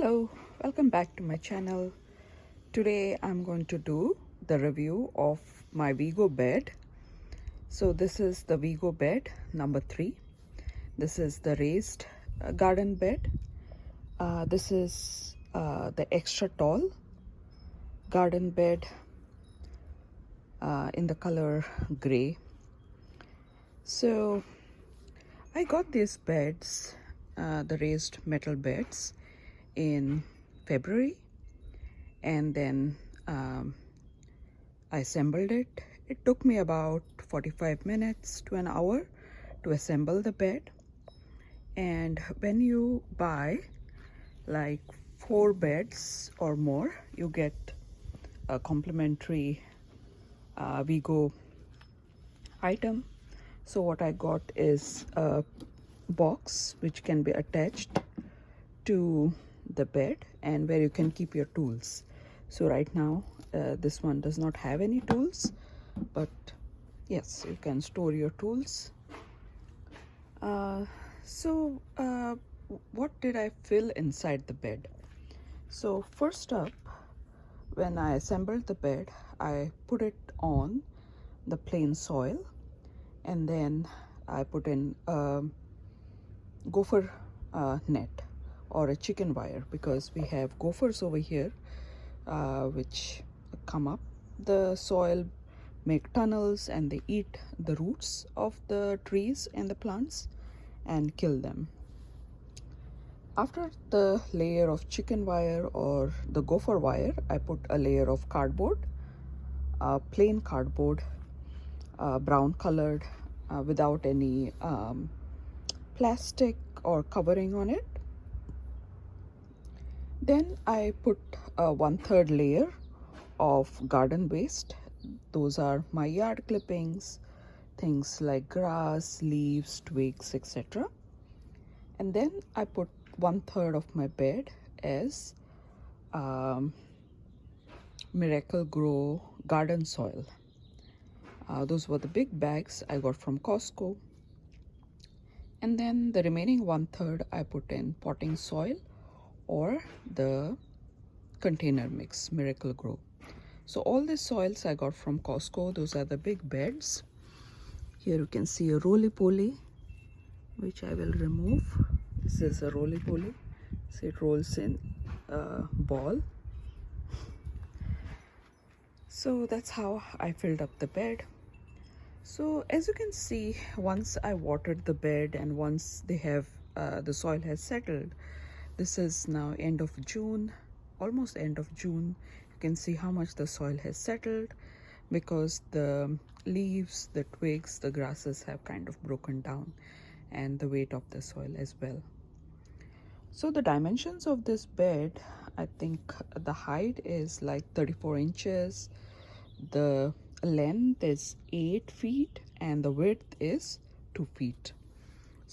Hello, welcome back to my channel. Today I'm going to do the review of my Vego bed. So this is the Vego bed number 3. This is the raised garden bed. This is the extra tall garden bed in the color gray. So I got these beds, the raised metal beds, in February, and then I assembled it. It took me about 45 minutes to an hour to assemble the bed. And when you buy like 4 beds or more, you get a complimentary Vego item. So what I got is a box which can be attached to the bed and where you can keep your tools. So right now this one does not have any tools, but yes, you can store your tools. What did I fill inside the bed? So first up, when I assembled the bed, I put it on the plain soil, and then I put in a gopher net or a chicken wire, because we have gophers over here which come up the soil, make tunnels, and they eat the roots of the trees and the plants and kill them. After the layer of chicken wire or the gopher wire, I put a layer of cardboard, plain cardboard, brown colored, without any plastic or covering on it. Then I put a 1/3 layer of garden waste. Those are my yard clippings, things like grass, leaves, twigs, etc. And then I put 1/3 of my bed as Miracle Grow garden soil. Those were the big bags I got from Costco. And then the remaining 1/3 I put in potting soil or the container mix, Miracle Grow. So all these soils I got from Costco. Those are the big beds. Here you can see a roly-poly, which I will remove. This is a roly-poly. So it rolls in a ball. So that's how I filled up the bed. So as you can see, once I watered the bed and once they have the soil has settled, this is now end of June, almost end of June. You can see how much the soil has settled, because the leaves, the twigs, the grasses have kind of broken down, and the weight of the soil as well. So the dimensions of this bed, I think the height is like 34 inches, the length is 8 feet, and the width is 2 feet.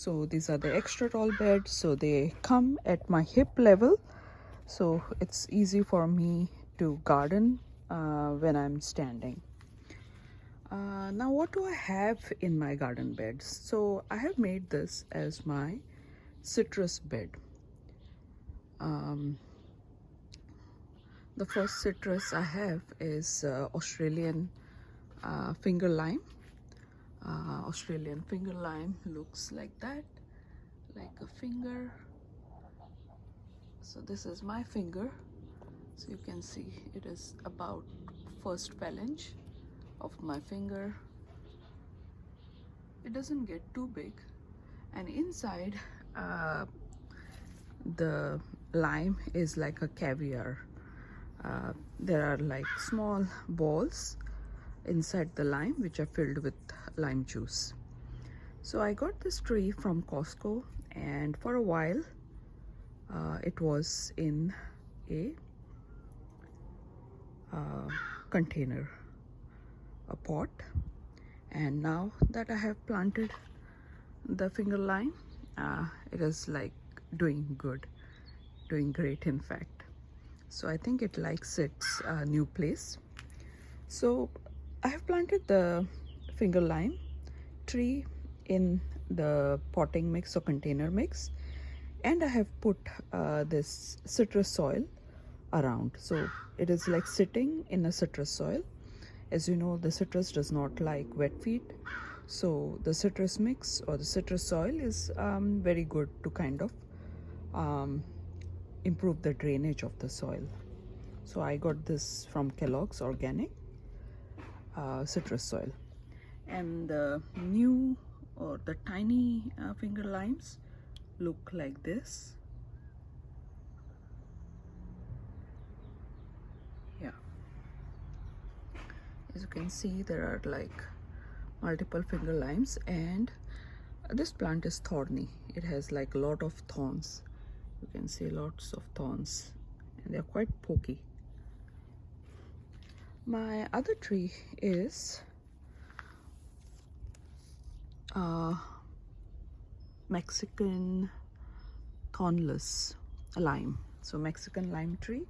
So these are the extra tall beds, so they come at my hip level, so it's easy for me to garden when I'm standing. Now what do I have in my garden beds? So I have made this as my citrus bed. The first citrus I have is Australian finger lime. Australian finger lime looks like that, like a finger. So this is my finger. So you can see it is about first phalange of my finger. It doesn't get too big, and inside the lime is like a caviar. There are like small balls inside the lime which are filled with lime juice. So I got this tree from Costco, and for a while it was in a container, a pot, and now that I have planted the finger lime, it is like doing good, doing great in fact. So I think it likes its new place. So I have planted the finger lime tree in the potting mix or container mix, And I have put this citrus soil around, so it is like sitting in a citrus soil. As you know, the citrus does not like wet feet, so the citrus mix or the citrus soil is very good to kind of um, improve the drainage of the soil. So I got this from Kellogg's Organic citrus soil. And the new or the tiny finger limes look like this. Yeah, as you can see, there are like multiple finger limes, and this plant is thorny. It has like a lot of thorns. You can see lots of thorns, and they're quite pokey. My other tree is Mexican thornless lime. So Mexican lime tree,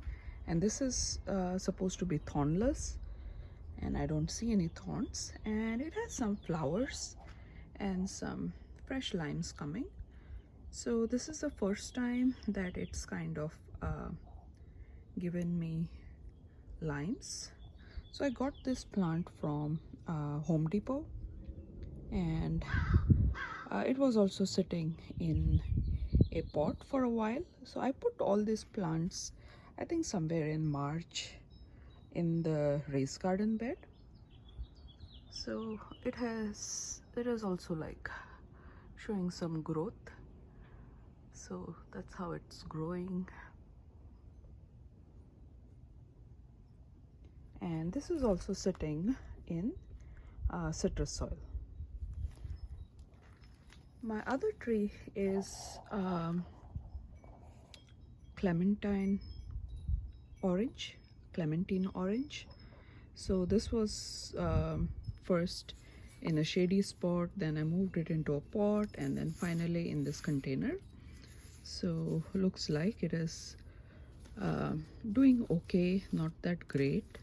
and this is supposed to be thornless, and I don't see any thorns, and it has some flowers and some fresh limes coming. So this is the first time that it's kind of given me limes. So I got this plant from Home Depot, and it was also sitting in a pot for a while. So I put all these plants, I think somewhere in March, in the raised garden bed. So it is also like showing some growth. So that's how it's growing. And this is also sitting in citrus soil. My other tree is clementine orange. So this was first in a shady spot, then I moved it into a pot, and then finally in this container. So looks like it is doing okay, not that great.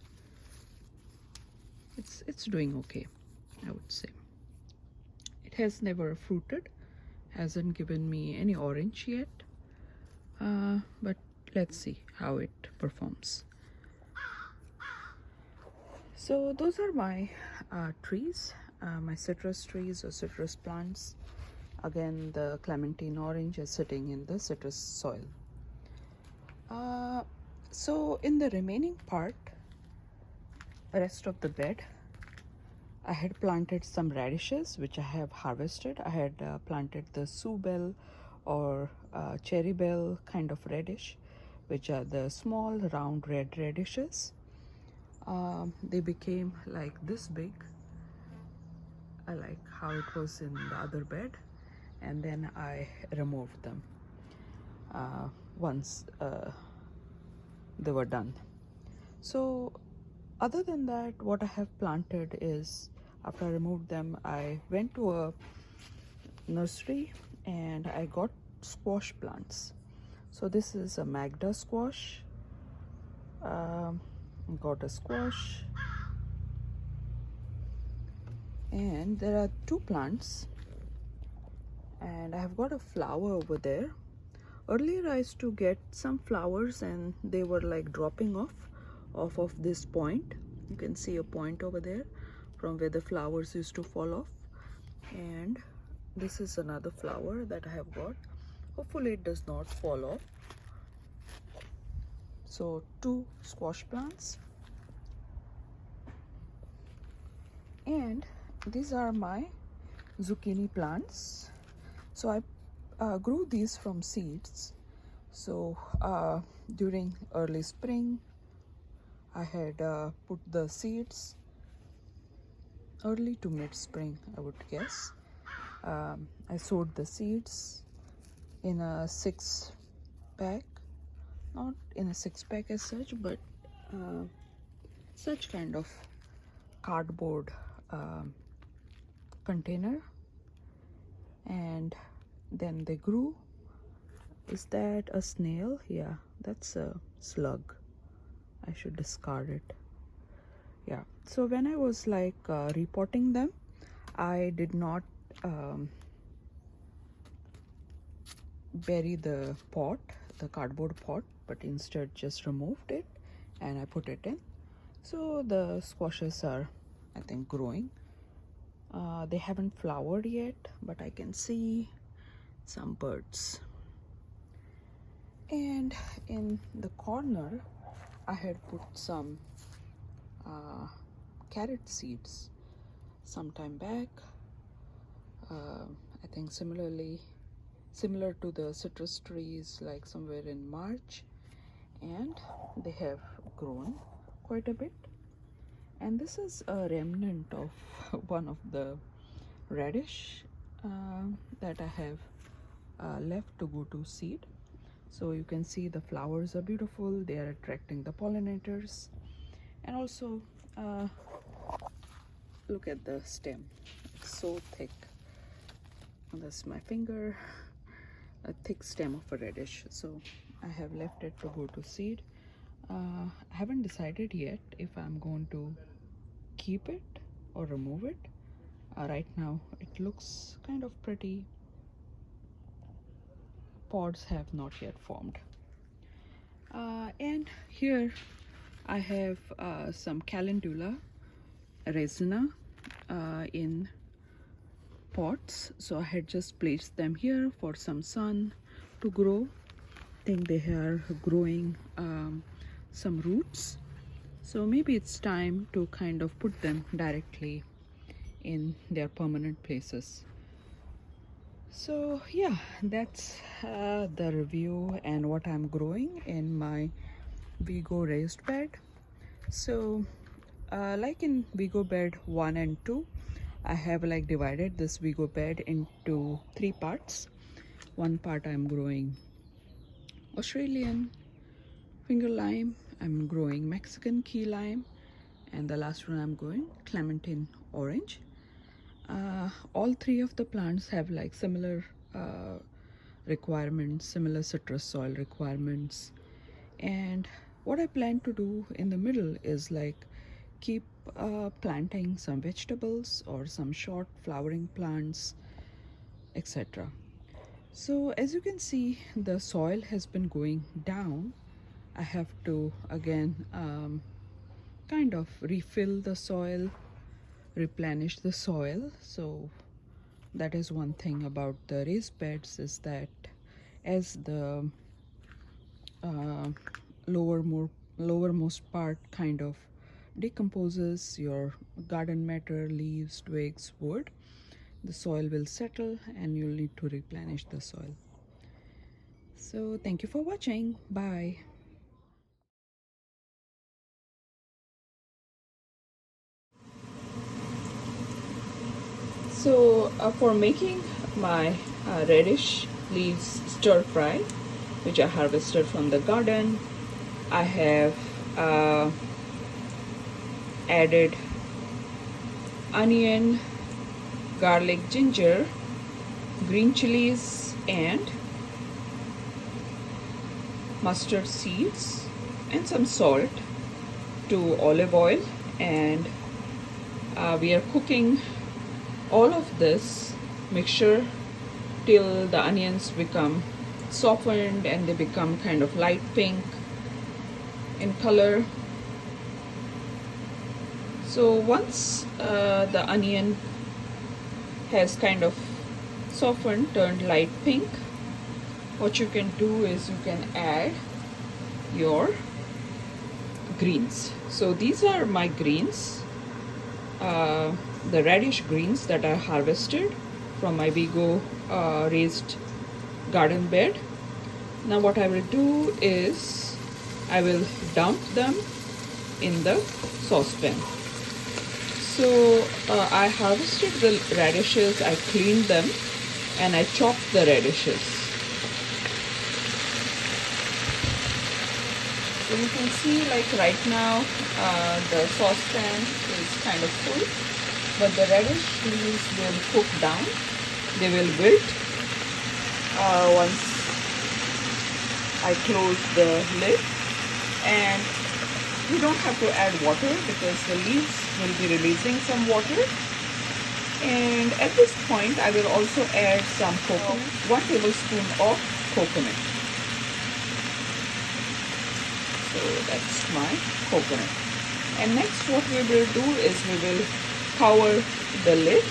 It's doing okay, I would say. It has never fruited, hasn't given me any orange yet, but let's see how it performs. So those are my trees, my citrus trees or citrus plants. Again, the clementine orange is sitting in the citrus soil. So in the remaining part, rest of the bed, I had planted some radishes which I have harvested. I had planted the Sioux bell or cherry bell kind of radish, which are the small round red radishes. They became like this big. I like how it was in the other bed, and then I removed them once they were done. So other than that, what I have planted is, after I removed them, I went to a nursery and I got squash plants. So this is a Magda squash. Got a squash, and there are two plants, and I have got a flower over there. Earlier I used to get some flowers and they were like dropping off of this point. You can see a point over there from where the flowers used to fall off, and this is another flower that I have got. Hopefully it does not fall off. So two squash plants, and these are my zucchini plants. So I grew these from seeds. So during early spring I had put the seeds, early to mid spring I would guess. I sowed the seeds in a 6-pack, not in a 6-pack as such, but such kind of cardboard container, and then they grew. Is that a snail? Yeah, that's a slug. I should discard it. Yeah, so when I was like repotting them, I did not bury the pot, the cardboard pot, but instead just removed it and I put it in. So the squashes are, I think, growing. They haven't flowered yet, but I can see some birds. And in the corner, I had put some carrot seeds sometime back. I think similar to the citrus trees, like somewhere in March, and they have grown quite a bit. And this is a remnant of one of the radish that I have left to go to seed. So you can see the flowers are beautiful, they are attracting the pollinators. And also look at the stem, it's so thick. That's my finger, a thick stem of a radish. So I have left it to go to seed. I haven't decided yet if I'm going to keep it or remove it. Right now it looks kind of pretty. Pods have not yet formed. And here I have some calendula resina in pots. So I had just placed them here for some sun to grow. I think they are growing some roots. So maybe it's time to kind of put them directly in their permanent places. So yeah, that's the review and what I'm growing in my Vego raised bed. So like in Vego bed 1 and 2, I have like divided this Vego bed into 3 parts. One part I'm growing Australian finger lime, I'm growing Mexican key lime, and the last one I'm growing clementine orange. All 3 of the plants have like similar requirements, similar citrus soil requirements. And what I plan to do in the middle is like keep planting some vegetables or some short flowering plants, etc. So as you can see, the soil has been going down. I have to again kind of refill the soil, replenish the soil. So that is one thing about the raised beds, is that as the lowermost part kind of decomposes, your garden matter, leaves, twigs, wood, the soil will settle and you'll need to replenish the soil. So thank you for watching. Bye. So for making my radish leaves stir fry, which I harvested from the garden, I have added onion, garlic, ginger, green chilies, and mustard seeds and some salt to olive oil, and we are cooking all of this mixture till the onions become softened and they become kind of light pink in color. So once the onion has kind of softened, turned light pink, what you can do is you can add your greens. So these are my greens, the radish greens that I harvested from my Vego raised garden bed. Now what I will do is I will dump them in the saucepan. So I harvested the radishes, I cleaned them, and I chopped the radishes. So you can see, like right now the saucepan is kind of full, but the radish leaves will cook down, they will wilt once I close the lid. And you don't have to add water because the leaves will be releasing some water. And at this point I will also add some coconut, 1 tablespoon of coconut. So that's my coconut. And next what we will do is we will cover the lid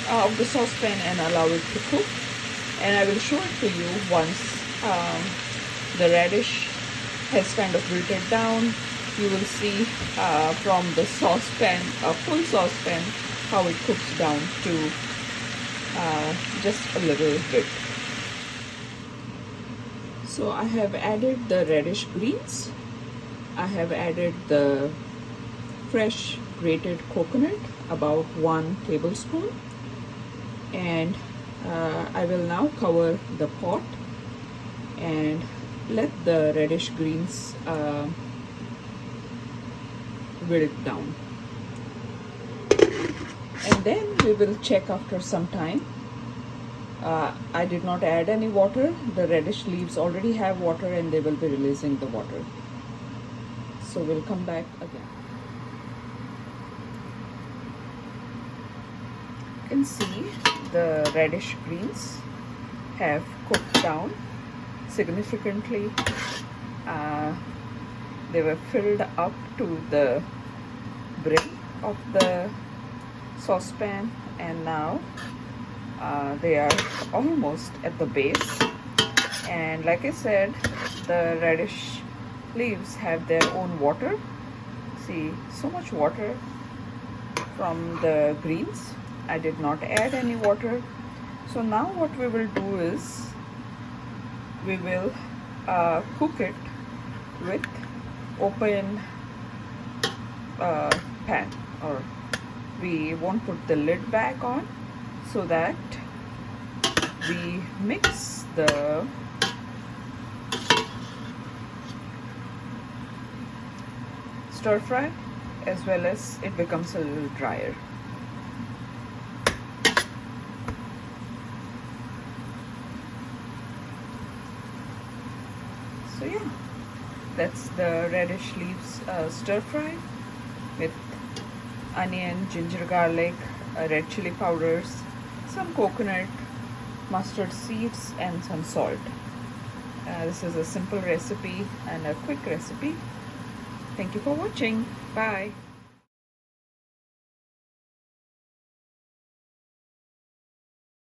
of the saucepan and allow it to cook. And I will show it to you once the radish has kind of wilted down. You will see from the saucepan, a full saucepan, how it cooks down to just a little bit. So I have added the radish greens. I have added the fresh grated coconut, about 1 tablespoon. And I will now cover the pot and let the radish greens wilt down. And then we will check after some time. I did not add any water. The radish leaves already have water and they will be releasing the water. So we'll come back again. You can see the radish greens have cooked down significantly. They were filled up to the brim of the saucepan, and now they are almost at the base. And like I said, the radish leaves have their own water. See, so much water from the greens. I did not add any water. So now what we will do is we will cook it with open pan, or we won't put the lid back on, so that we mix the stir fry as well as it becomes a little drier. So yeah, that's the radish leaves stir fry with onion, ginger, garlic, red chili powders, some coconut, mustard seeds, and some salt. This is a simple recipe and a quick recipe. Thank you for watching. Bye.